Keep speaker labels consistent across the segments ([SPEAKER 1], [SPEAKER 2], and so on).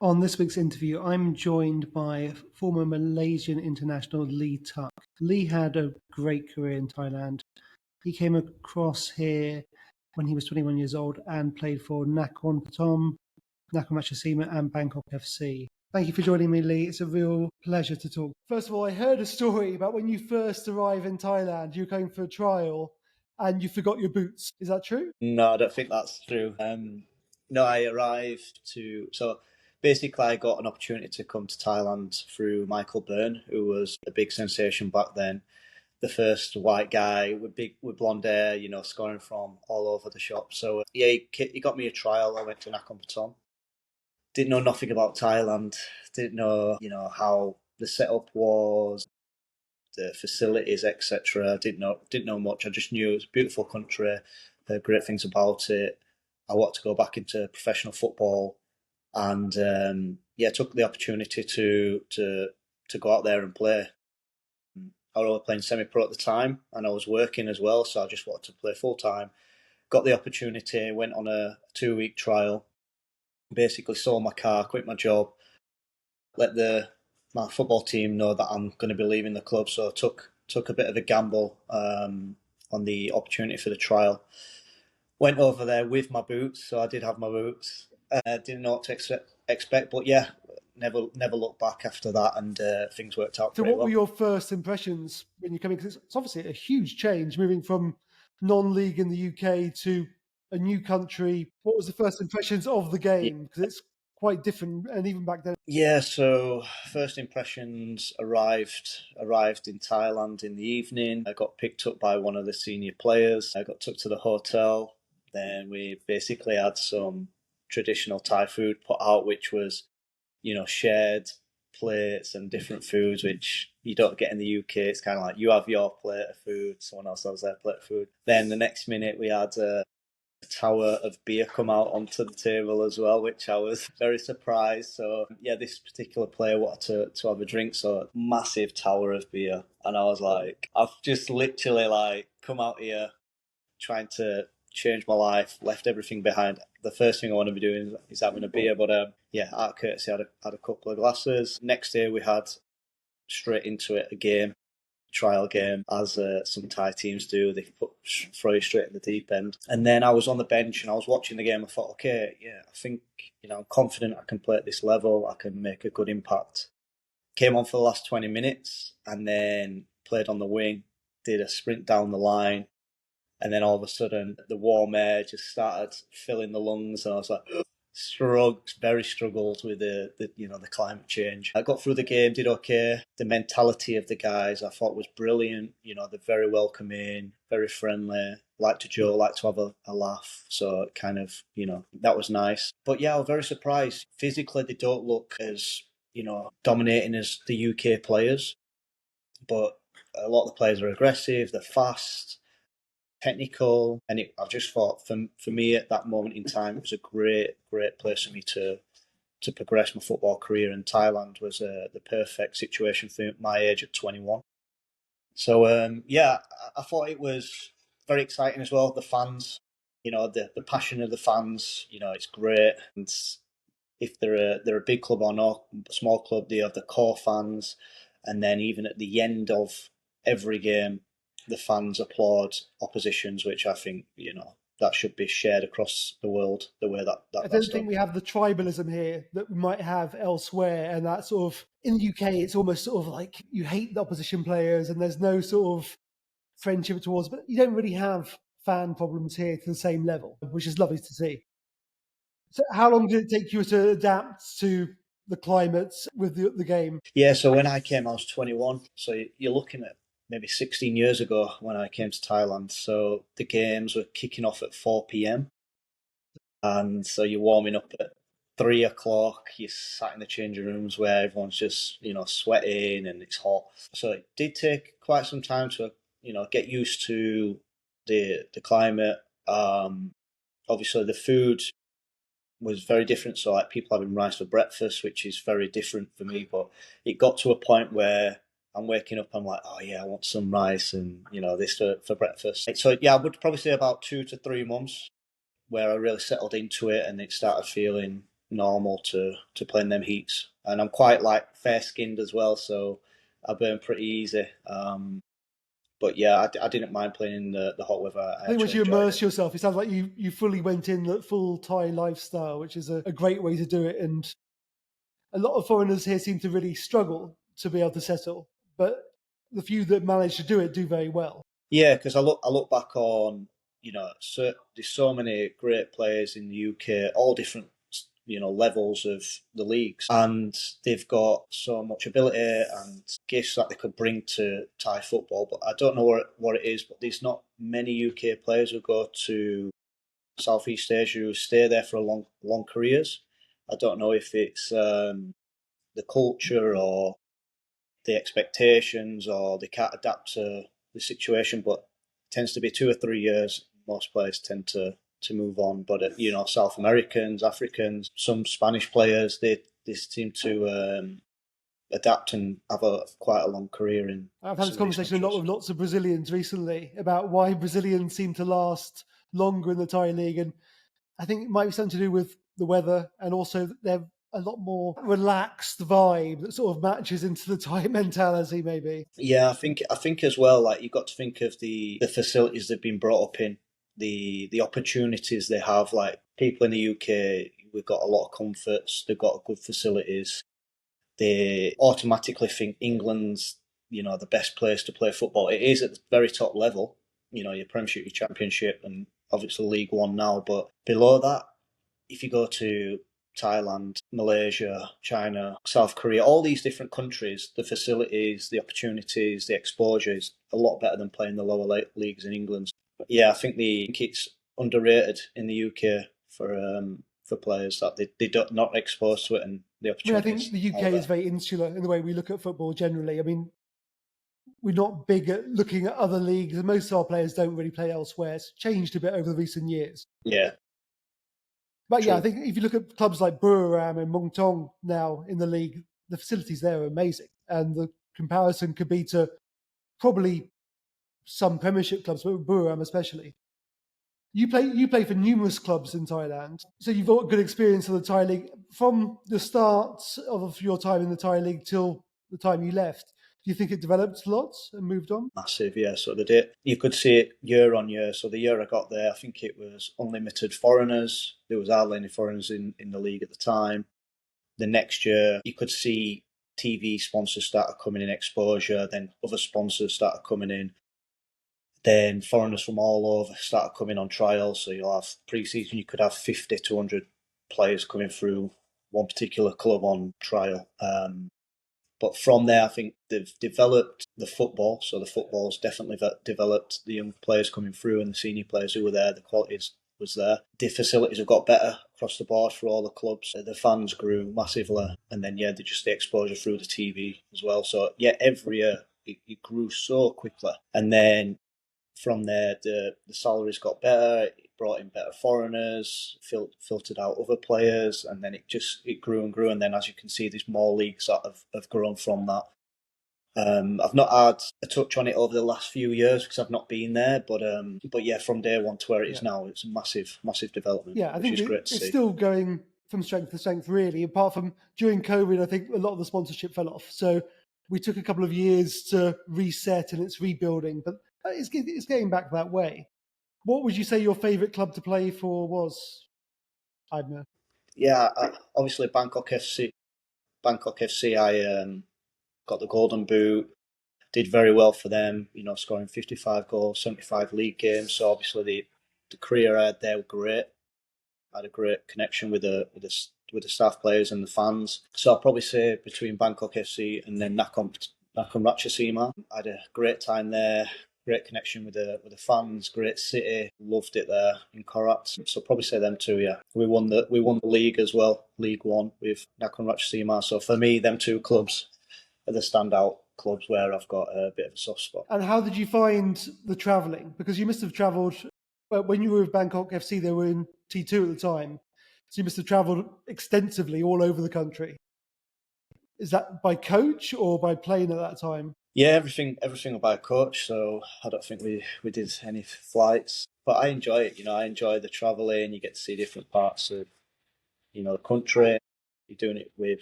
[SPEAKER 1] On this week's interview, I'm joined by former Malaysian international Lee Tuck. Lee had a great career in Thailand. He came across here when he was 21 years old and played for Nakhon Pathom, Nakhon Ratchasima and Bangkok FC. Thank you for joining me, Lee. It's a real pleasure to talk. First of all, I heard a story about when you first arrived in Thailand, you were going for a trial and you forgot your boots. Is that true?
[SPEAKER 2] No, I don't think that's true. No, I arrived so basically I got an opportunity to come to Thailand through Michael Byrne, who was a big sensation back then. The first white guy with blonde hair, scoring from all over the shop. So yeah, he got me a trial. I went to Nakhon Pathom. Didn't know nothing about Thailand. Didn't know, how the setup was, the facilities, etc. Didn't know much. I just knew it was a beautiful country. Heard great things about it. I wanted to go back into professional football, and took the opportunity to go out there and play. I was only playing semi-pro at the time, and I was working as well, so I just wanted to play full time. Got the opportunity, went on a 2-week trial. Basically, sold my car, quit my job, let my football team know that I'm going to be leaving the club. So I took a bit of a gamble on the opportunity for the trial. Went over there with my boots, so I did have my boots. Didn't know what to expect, but yeah, never looked back after that, and things worked out
[SPEAKER 1] So
[SPEAKER 2] pretty
[SPEAKER 1] what
[SPEAKER 2] well.
[SPEAKER 1] were your first impressions when you came in? Because it's obviously a huge change moving from non-league in the UK to a new country. What was the first impressions of the game? Because it's quite different, and even back then.
[SPEAKER 2] Yeah, so first impressions arrived in Thailand in the evening. I got picked up by one of the senior players. I got took to the hotel. Then we basically had some traditional Thai food put out, which was, shared plates and different foods, which you don't get in the UK. It's kind of like you have your plate of food, someone else has their plate of food. Then the next minute we had a tower of beer come out onto the table as well, which I was very surprised. So yeah, this particular player wanted to have a drink, so massive tower of beer, and I was like, I've just literally like come out here trying to change my life, left everything behind. The first thing I want to be doing is having a beer, but out of courtesy, I had a couple of glasses. Next day we had straight into it, a game. Trial game, as some Thai teams do. They throw you straight in the deep end. And then I was on the bench and I was watching the game. I thought, okay, yeah, I think I'm confident I can play at this level. I can make a good impact. Came on for the last 20 minutes and then played on the wing, did a sprint down the line, and then all of a sudden the warm air just started filling the lungs, and I was like, very struggled with the climate change. I got through the game, did okay. The mentality of the guys I thought was brilliant. They're very welcoming, very friendly, like to joke, like to have a laugh. So kind of, that was nice. But yeah, I was very surprised. Physically, they don't look as, dominating as the UK players. But a lot of the players are aggressive, they're fast, technical, and I just thought for me at that moment in time, it was a great place for me to progress my football career, and Thailand was the perfect situation for my age at 21. So I thought it was very exciting as well. The fans, the passion of the fans, it's great. And if they're a big club or not, a small club, they have the core fans, and then even at the end of every game, the fans applaud oppositions, which I think that should be shared across the world. The way that
[SPEAKER 1] I don't think we have the tribalism here that we might have elsewhere, and that sort of in the UK, it's almost sort of like you hate the opposition players, and there's no sort of friendship towards. But you don't really have fan problems here to the same level, which is lovely to see. So how long did it take you to adapt to the climate with the game?
[SPEAKER 2] Yeah, so when I came, I was 21. So you're looking at maybe 16 years ago when I came to Thailand. So the games were kicking off at 4 p.m. And so you're warming up at 3 o'clock. You're sat in the changing rooms where everyone's just, sweating and it's hot. So it did take quite some time to, get used to the climate. Obviously, the food was very different. So like people having rice for breakfast, which is very different for me. But it got to a point where I'm waking up, I'm like, oh yeah, I want some rice and this for breakfast. So yeah, I would probably say about 2 to 3 months where I really settled into it and it started feeling normal to play in them heats. And I'm quite like fair skinned as well, so I burn pretty easy. But yeah, I didn't mind playing in the hot weather. I
[SPEAKER 1] I think once
[SPEAKER 2] actually
[SPEAKER 1] you
[SPEAKER 2] enjoyed
[SPEAKER 1] immerse
[SPEAKER 2] it.
[SPEAKER 1] yourself, it sounds like you fully went in the full Thai lifestyle, which is a great way to do it. And a lot of foreigners here seem to really struggle to be able to settle, but the few that manage to do it do very well.
[SPEAKER 2] Yeah, because I look back on, there's so many great players in the UK, all different levels of the leagues, and they've got so much ability and gifts that they could bring to Thai football. But I don't know what it is. But there's not many UK players who go to Southeast Asia who stay there for a long careers. I don't know if it's the culture or the expectations, or they can't adapt to the situation. But it tends to be 2 or 3 years. Most players tend to move on. But South Americans, Africans, some Spanish players, they seem to adapt and have quite a long career in
[SPEAKER 1] I've had this
[SPEAKER 2] some of these
[SPEAKER 1] conversation a lot
[SPEAKER 2] countries.
[SPEAKER 1] with lots of Brazilians recently about why Brazilians seem to last longer in the Thai league, and I think it might be something to do with the weather, and also that they're a lot more relaxed vibe that sort of matches into the Thai mentality, maybe.
[SPEAKER 2] Yeah, I think as well. Like you've got to think of the facilities they've been brought up in, the opportunities they have. Like people in the UK, we've got a lot of comforts. They've got good facilities. They automatically think England's the best place to play football. It is at the very top level. Your Premiership, your Championship, and obviously League One now. But below that, if you go to Thailand, Malaysia, China, South Korea, all these different countries, the facilities, the opportunities, the exposure is a lot better than playing the lower leagues in England. But yeah, I think it's underrated in the UK for players that they don't not exposed to it, and the
[SPEAKER 1] I mean, I think
[SPEAKER 2] opportunities
[SPEAKER 1] the
[SPEAKER 2] are
[SPEAKER 1] UK is
[SPEAKER 2] there.
[SPEAKER 1] very insular in the way we look at football generally. I mean, we're not big at looking at other leagues, and most of our players don't really play elsewhere. It's changed a bit over the recent years.
[SPEAKER 2] Yeah,
[SPEAKER 1] But yeah, I
[SPEAKER 2] true.
[SPEAKER 1] think if you look at clubs like Buriram and Muangthong now in the league, the facilities there are amazing. And the comparison could be to probably some Premiership clubs, but Buriram especially. You play for numerous clubs in Thailand, so you've got good experience of the Thai league from the start of your time in the Thai league till the time you left. Do you think it developed lots and moved on?
[SPEAKER 2] Massive, yeah. So they did. You could see it year on year. So the year I got there, I think it was unlimited foreigners. There was hardly any foreigners in the league at the time. The next year, you could see TV sponsors started coming in, exposure. Then other sponsors started coming in. Then foreigners from all over started coming on trials. So you'll have pre-season. You could have 50 to 100 players coming through one particular club on trial. But from there, I think they've developed the football. So the football's definitely developed the young players coming through and the senior players who were there. The quality was there. The facilities have got better across the board for all the clubs. The fans grew massively, and then yeah, just the exposure through the TV as well. So yeah, every year it grew so quickly, and then from there, the salaries got better. It brought in better foreigners, filtered out other players, and then it grew and grew. And then, as you can see, there's more leagues that have grown from that. I've not had a touch on it over the last few years because I've not been there, but yeah, from day one to where it is
[SPEAKER 1] Yeah.
[SPEAKER 2] now, it's a massive development,
[SPEAKER 1] Yeah, I
[SPEAKER 2] which
[SPEAKER 1] think
[SPEAKER 2] is great to
[SPEAKER 1] it's
[SPEAKER 2] see.
[SPEAKER 1] still going from strength to strength, really. Apart from during COVID, I think a lot of the sponsorship fell off. So we took a couple of years to reset and it's rebuilding, but it's getting back that way. What would you say your favourite club to play for was? I don't know.
[SPEAKER 2] Yeah, obviously Bangkok FC. Bangkok FC. I got the Golden Boot. Did very well for them, scoring 55 goals, 75 league games. So obviously the career I had there was great. I had a great connection with the staff players and the fans. So I'll probably say between Bangkok FC and then Nakhon Ratchasima, I had a great time there. Great connection with the fans. Great city. Loved it there in Korat. So probably say them two. Yeah, we won the league as well, League One with Nakhon Ratchasima. So for me, them two clubs are the standout clubs where I've got a bit of a soft spot.
[SPEAKER 1] And how did you find the travelling? Because you must have travelled, well, when you were with Bangkok FC, they were in T2 at the time. So you must have travelled extensively all over the country. Is that by coach or by plane at that time?
[SPEAKER 2] Yeah, everything by coach. So I don't think we did any flights, but I enjoy it. I enjoy the traveling. You get to see different parts of the country. You're doing it with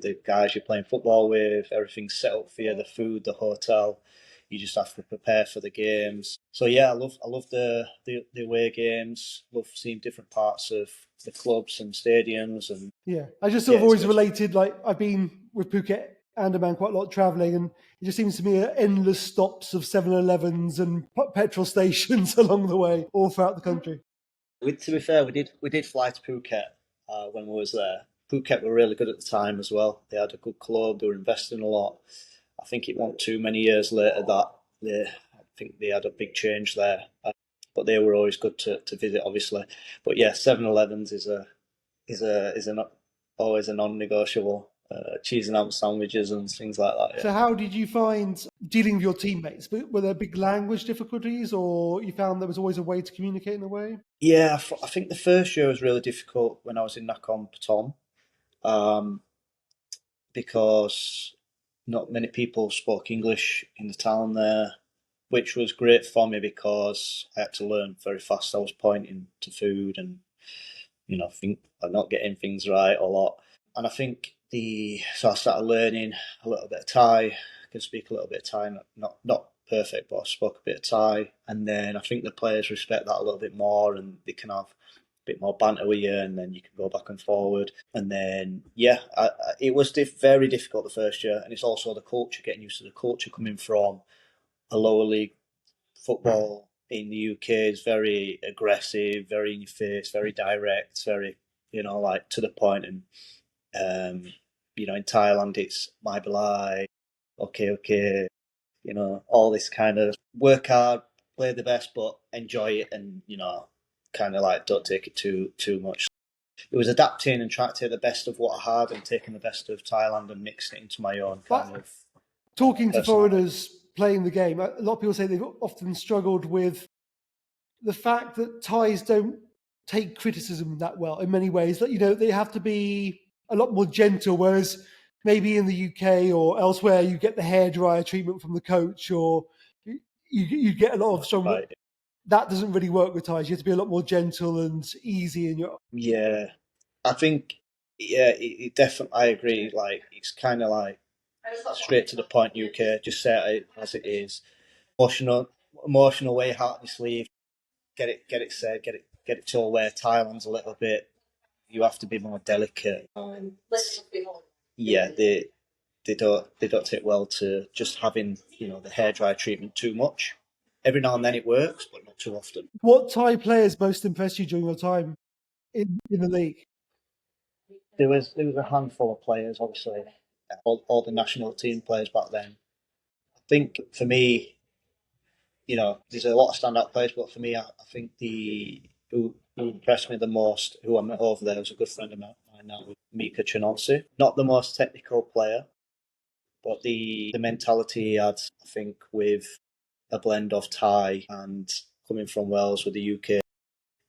[SPEAKER 2] the guys you're playing football with. Everything's set up for you, the food, the hotel. You just have to prepare for the games. So yeah, I love the away games. Love seeing different parts of the clubs and stadiums. And
[SPEAKER 1] yeah, I just sort of
[SPEAKER 2] it's
[SPEAKER 1] always
[SPEAKER 2] good.
[SPEAKER 1] related. Like I've been with Phuket, Andaman quite a lot traveling, and it just seems to me endless stops of 7-Elevens and petrol stations along the way, all throughout the country.
[SPEAKER 2] To be fair, we did fly to Phuket when we was there. Phuket were really good at the time as well. They had a good club. They were investing a lot. I think it wasn't too many years later that I think they had a big change there. But they were always good to visit, obviously. But yeah, 7-Elevens is always a non-negotiable. Cheese and ham sandwiches and things like that.
[SPEAKER 1] So,
[SPEAKER 2] Yeah.
[SPEAKER 1] how did you find dealing with your teammates? Were there big language difficulties, or you found there was always a way to communicate in a way?
[SPEAKER 2] Yeah, I think the first year was really difficult when I was in Nakhon Pathom, um, because not many people spoke English in the town there, which was great for me because I had to learn very fast. I was pointing to food and think I'm not getting things right a lot. And I think so I started learning a little bit of Thai. I can speak a little bit of Thai, not perfect, but I spoke a bit of Thai. And then I think the players respect that a little bit more, and they can have a bit more banter with you, and then you can go back and forward. And then yeah, it was very difficult the first year, and it's also the culture, getting used to the culture coming from a lower league football in the UK is very aggressive, very in your face, very direct, very like to the point. And in Thailand it's my belai, okay, all this kind of work hard, play the best, but enjoy it, and kind of like don't take it too much. It was adapting and trying to take the best of what I had and taking the best of Thailand and mixing it into my own kind of
[SPEAKER 1] Talking to
[SPEAKER 2] personality.
[SPEAKER 1] foreigners playing the game, a lot of people say they've often struggled with the fact that Thais don't take criticism that well in many ways. That they have to be a lot more gentle, whereas maybe in the UK or elsewhere you get the hairdryer treatment from the coach, or you get a lot of strong.
[SPEAKER 2] Right.
[SPEAKER 1] That doesn't really work with Thais. You have to be a lot more gentle and easy in your.
[SPEAKER 2] Yeah, I think, yeah, it definitely. I agree. Like it's kind of like straight to the point. UK, just say it as it is. Emotional way, heart on your sleeve. Get it said. Get it to where Thailand's a little bit. You have to be more delicate. Yeah, they don't take well to just having the hairdryer treatment too much. Every now and then it works, but not too often.
[SPEAKER 1] What Thai players most impressed you during your time in the league?
[SPEAKER 2] There was a handful of players, obviously, all the national team players back then. I think for me, there's a lot of standout players, but for me, I think the who impressed me the most, who I met over there, was a good friend of mine now, Mika Chinonsi. Not the most technical player, but the mentality he had, I think, with a blend of Thai and coming from Wales with the UK,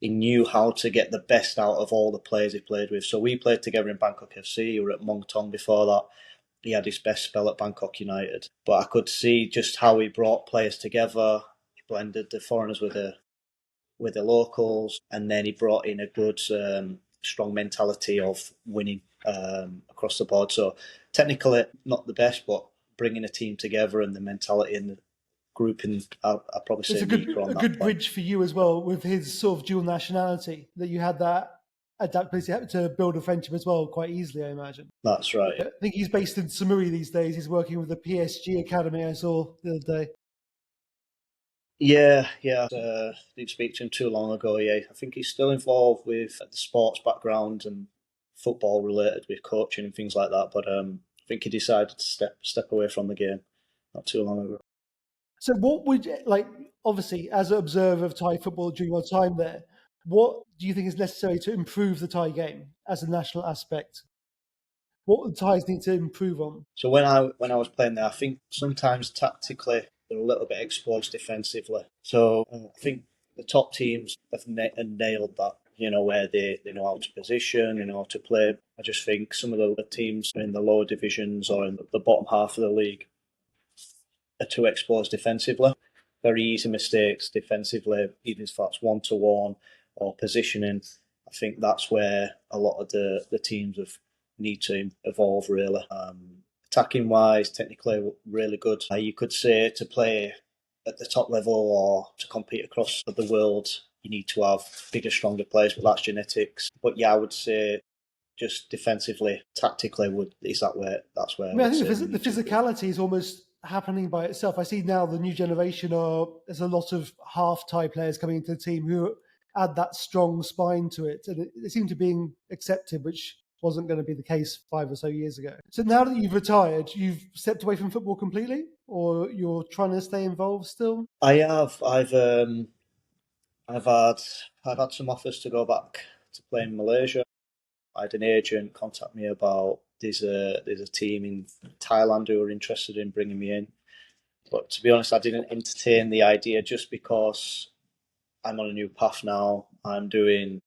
[SPEAKER 2] he knew how to get the best out of all the players he played with. So we played together in Bangkok FC. We were at Mong Tong before that. He had his best spell at Bangkok United. But I could see just how he brought players together. He blended the foreigners with the locals, and then he brought in a good, strong mentality of winning across the board. So technically, not the best, but bringing a team together and the mentality and the grouping, I'd probably
[SPEAKER 1] It's
[SPEAKER 2] say
[SPEAKER 1] a
[SPEAKER 2] Mika on
[SPEAKER 1] a
[SPEAKER 2] that
[SPEAKER 1] good
[SPEAKER 2] point.
[SPEAKER 1] bridge for you as well with his sort of dual nationality, that you had that adaptability to build a friendship as well quite easily, I imagine.
[SPEAKER 2] That's right.
[SPEAKER 1] I think he's based in Samui these days. He's working with the PSG academy I saw the other day.
[SPEAKER 2] Yeah, yeah. Didn't speak to him too long ago. Yeah, I think he's still involved with the sports background and football related with coaching and things like that. But I think he decided to step away from the game not too long ago.
[SPEAKER 1] So what would, like, obviously as an observer of Thai football during your time there, what do you think is necessary to improve the Thai game as a national aspect? What the Thais need to improve on?
[SPEAKER 2] So when I was playing there, I think sometimes tactically they're a little bit exposed defensively. So I think the top teams have nailed that. Where they know how to position, they know how to play. I just think some of the teams in the lower divisions or in the bottom half of the league are too exposed defensively. Very easy mistakes defensively, even if that's one to one or positioning. I think that's where a lot of the teams have need to evolve really. Attacking wise, technically really good. You could say to play at the top level or to compete across the world, you need to have bigger, stronger players, but that's genetics. But yeah, I would say just defensively, tactically, that's where
[SPEAKER 1] I
[SPEAKER 2] I
[SPEAKER 1] mean, I
[SPEAKER 2] would
[SPEAKER 1] think
[SPEAKER 2] say we
[SPEAKER 1] the
[SPEAKER 2] need to improve.
[SPEAKER 1] physicality is almost happening by itself. I see now the new generation there's a lot of half-Thai players coming into the team who add that strong spine to it, and it seemed to being accepted, which wasn't going to be the case 5 or so years ago. So now that you've retired, you've stepped away from football completely, or you're trying to stay involved still?
[SPEAKER 2] I have. I've had some offers to go back to play in Malaysia. I had an agent contact me about there's a team in Thailand who are interested in bringing me in. But to be honest, I didn't entertain the idea just because I'm on a new path now. I'm doing,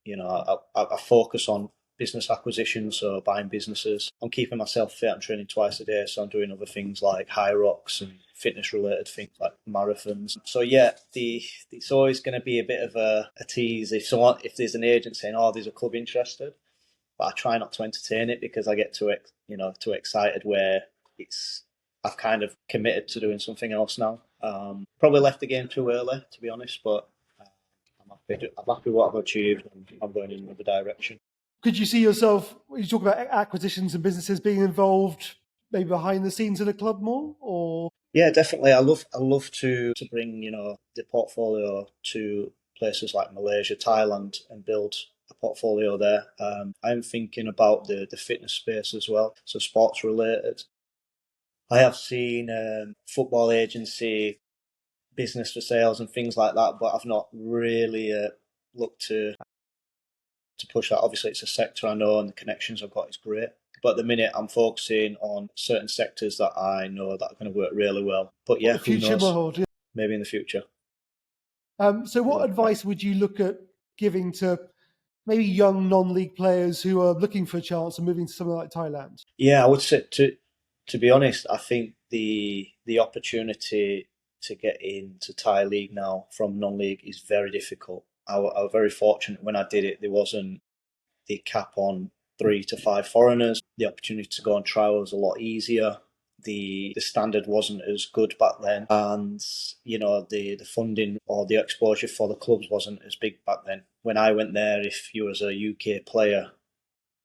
[SPEAKER 2] I focus on business acquisition, so buying businesses. I'm keeping myself fit. I'm training twice a day, so I'm doing other things like high rocks and fitness related things like marathons. So yeah, it's always going to be a bit of a tease if there's an agent saying, "Oh, there's a club interested," but I try not to entertain it because I get too excited where it's I've kind of committed to doing something else now. Probably left the game too early, to be honest, but I'm happy with what I've achieved and I'm going in another direction.
[SPEAKER 1] Could you see yourself, when you talk about acquisitions and businesses, being involved maybe behind the scenes at a club more, or?
[SPEAKER 2] Yeah, definitely. I love to bring the portfolio to places like Malaysia, Thailand, and build a portfolio there. I'm thinking about the fitness space as well, so sports related. I have seen football agency, business for sales, and things like that, but I've not really looked to push that. Obviously, it's a sector I know, and the connections I've got is great. But at the minute, I'm focusing on certain sectors that I know that are going to work really well. But
[SPEAKER 1] What
[SPEAKER 2] yeah,
[SPEAKER 1] the
[SPEAKER 2] who
[SPEAKER 1] future will
[SPEAKER 2] knows?
[SPEAKER 1] hold. Yeah.
[SPEAKER 2] Maybe in the future.
[SPEAKER 1] So, what
[SPEAKER 2] Exactly.
[SPEAKER 1] advice would you look at giving to maybe young non-league players who are looking for a chance and moving to somewhere like Thailand?
[SPEAKER 2] Yeah, I would say to be honest, I think the opportunity to get into Thai league now from non-league is very difficult. I was very fortunate when I did it. There wasn't the cap on 3 to 5 foreigners. The opportunity to go on trial was a lot easier. The standard wasn't as good back then, and the funding or the exposure for the clubs wasn't as big back then. When I went there, if you was a UK player,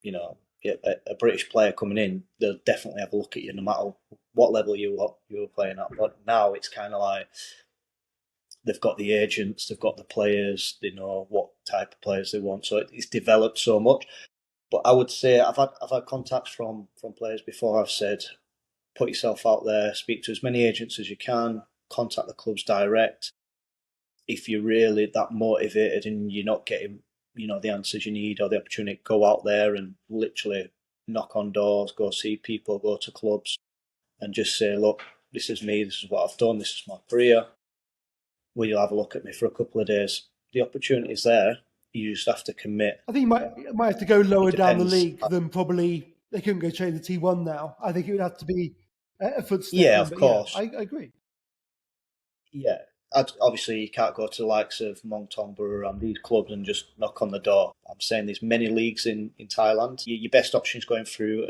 [SPEAKER 2] you know, a British player coming in, they'll definitely have a look at you no matter what level you were playing at. But now it's kind of like they've got the agents, they've got the players, they know what type of players they want. So it's developed so much. But I would say I've had contacts from players before. I've said put yourself out there, speak to as many agents as you can, contact the clubs direct. If you're really that motivated and you're not getting the answers you need or the opportunity, go out there and literally knock on doors, go see people, go to clubs, and just say, look, this is me, this is what I've done, this is my career. Will you have a look at me for a couple of days? The opportunity is there. You just have to commit.
[SPEAKER 1] I think you might have to go
[SPEAKER 2] It
[SPEAKER 1] lower down the
[SPEAKER 2] depends.
[SPEAKER 1] league than probably they couldn't go straight to T1 now. I think it would have to be a footstep
[SPEAKER 2] Yeah,
[SPEAKER 1] in,
[SPEAKER 2] of
[SPEAKER 1] but yeah,
[SPEAKER 2] course.
[SPEAKER 1] I agree.
[SPEAKER 2] Yeah, obviously you can't go to the likes of Mongtong Buriram, these clubs, and just knock on the door. I'm saying there's many leagues in Thailand. Your best option is going through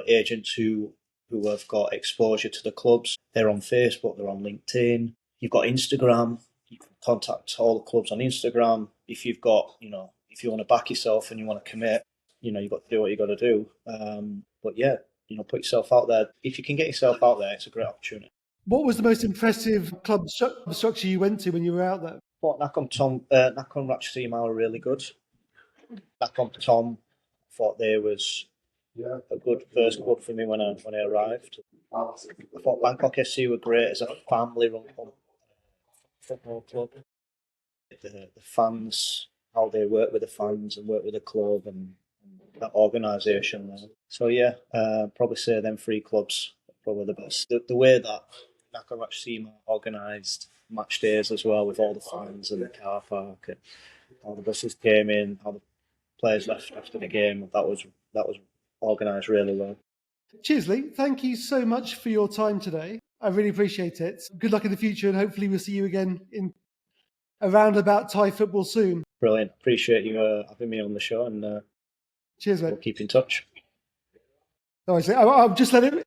[SPEAKER 2] agents who have got exposure to the clubs. They're on Facebook, they're on LinkedIn. You've got Instagram. You can contact all the clubs on Instagram. If you've got if you want to back yourself and you want to commit, you've got to do what you got to do. But yeah, put yourself out there. If you can get yourself out there, it's a great opportunity.
[SPEAKER 1] What was the most impressive club structure you went to when you were out there?
[SPEAKER 2] Thought Nakhon Ratchasima were really good. Nakhon Tom thought they was a good first club for me when I arrived. I thought Bangkok FC were great as a family-run football club. The fans, how they work with the fans and work with the club and that organisation. So yeah, probably say them 3 clubs are probably the best. The way that Nakhon Ratchasima organised match days as well with all the fans and the car park and how the buses came in, how the players left after the game. That was organised really well.
[SPEAKER 1] Cheers, Lee. Thank you so much for your time today. I really appreciate it. Good luck in the future, and hopefully we'll see you again in around about Thai football soon.
[SPEAKER 2] Brilliant. Appreciate you having me on the show, and
[SPEAKER 1] Cheers, mate.
[SPEAKER 2] we'll keep in touch.
[SPEAKER 1] I'll just let it